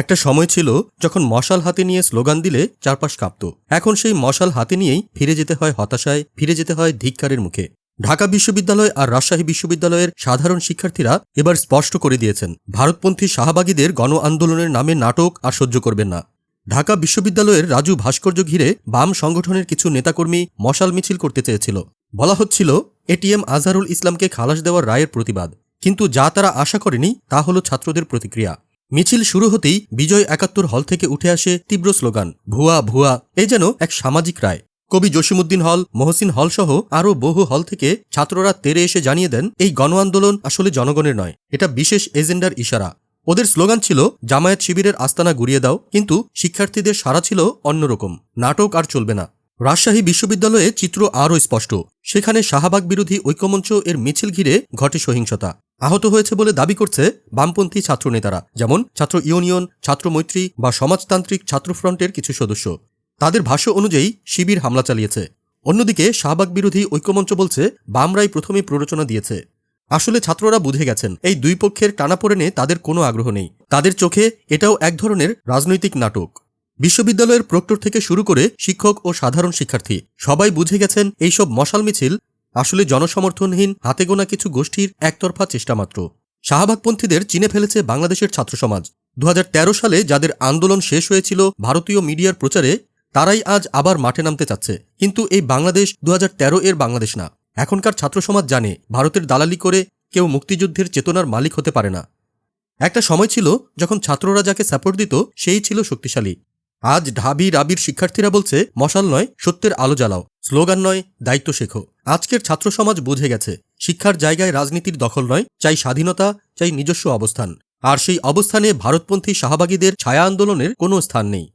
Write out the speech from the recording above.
একটা সময় ছিল যখন মশাল হাতে নিয়ে স্লোগান দিলে চারপাশ কাঁপত। এখন সেই মশাল হাতে নিয়েই ফিরে যেতে হয় হতাশায়, ফিরে যেতে হয় ধিক্কারের মুখে। ঢাকা বিশ্ববিদ্যালয় আর রাজশাহী বিশ্ববিদ্যালয়ের সাধারণ শিক্ষার্থীরা এবার স্পষ্ট করে দিয়েছেন, ভারতপন্থী শাহবাগীদের গণ আন্দোলনের নামে নাটক আর সহ্য করবেন না। ঢাকা বিশ্ববিদ্যালয়ের রাজু ভাস্কর্য ঘিরে বাম সংগঠনের কিছু নেতাকর্মী মশাল মিছিল করতে চেয়েছিল। বলা হচ্ছিল এটিএম আজহারুল ইসলামকে খালাস দেওয়ার রায়ের প্রতিবাদ, কিন্তু যা তারা আশা করেনি তা হল ছাত্রদের প্রতিক্রিয়া। মিছিল শুরু হতেই বিজয় ৭১ হল থেকে উঠে আসে তীব্র স্লোগান, ভুয়া ভুয়া। এই যেন এক সামাজিক রায়। কবি জসিমউদ্দিন হল, মহসিন হল সহ আরও বহু হল থেকে ছাত্ররা তেরে এসে জানিয়ে দেন, এই গণ আন্দোলন আসলে জনগণের নয়, এটা বিশেষ এজেন্ডার ইশারা। ওদের স্লোগান ছিল জামায়াত শিবিরের আস্তানা গুড়িয়ে দাও, কিন্তু শিক্ষার্থীদের সাড়া ছিল অন্যরকম, নাটক আর চলবে না। রাজশাহী বিশ্ববিদ্যালয়ে চিত্র আরও স্পষ্ট। সেখানে শাহবাগ বিরোধী ঐক্যমঞ্চ এর মিছিল ঘিরে ঘটে সহিংসতা। আহত হয়েছে বলে দাবি করছে বামপন্থী ছাত্রনেতারা, যেমন ছাত্র ইউনিয়ন, ছাত্র মৈত্রী বা সমাজতান্ত্রিক ছাত্রফ্রন্টের কিছু সদস্য। তাদের ভাষ্য অনুযায়ী শিবির হামলা চালিয়েছে। অন্যদিকে শাহবাগ বিরোধী ঐক্যমঞ্চ বলছে বামরাই প্রথমে প্ররোচনা দিয়েছে। আসলে ছাত্ররা বুঝে গেছেন এই দুই পক্ষের টানাপোড়েনে তাদের কোনো আগ্রহ নেই। তাদের চোখে এটাও এক ধরনের রাজনৈতিক নাটক। বিশ্ববিদ্যালয়ের প্রক্টর থেকে শুরু করে শিক্ষক ও সাধারণ শিক্ষার্থী সবাই বুঝে গেছেন এইসব মশাল মিছিল আসলে জনসমর্থনহীন হাতে গোনা কিছু গোষ্ঠীর একতরফা চেষ্টা মাত্র। শাহবাগপন্থীদের চিনে ফেলেছে বাংলাদেশের ছাত্রসমাজ। ২০১৩ সালে যাদের আন্দোলন শেষ হয়েছিল ভারতীয় মিডিয়ার প্রচারে, তারাই আজ আবার মাঠে নামতে চাচ্ছে। কিন্তু এই বাংলাদেশ ২০১৩ এর বাংলাদেশ না। এখনকার ছাত্রসমাজ জানে ভারতের দালালি করে কেউ মুক্তিযুদ্ধের চেতনার মালিক হতে পারে না। একটা সময় ছিল যখন ছাত্ররা যাকে সাপোর্ট দিত সেই ছিল শক্তিশালী। আজ ঢাবি রাবির শিক্ষার্থীরা বলছে, মশাল নয়, সত্যের আলো জ্বালাও, স্লোগান নয়, দায়িত্ব শেখো। আজকের ছাত্রসমাজ বুঝে গেছে শিক্ষার জায়গায় রাজনীতির দখল নয়, চাই স্বাধীনতা, চাই নিজস্ব অবস্থান। আর সেই অবস্থানে ভারতপন্থী শাহবাগীদের ছায়া আন্দোলনের কোনো স্থান নেই।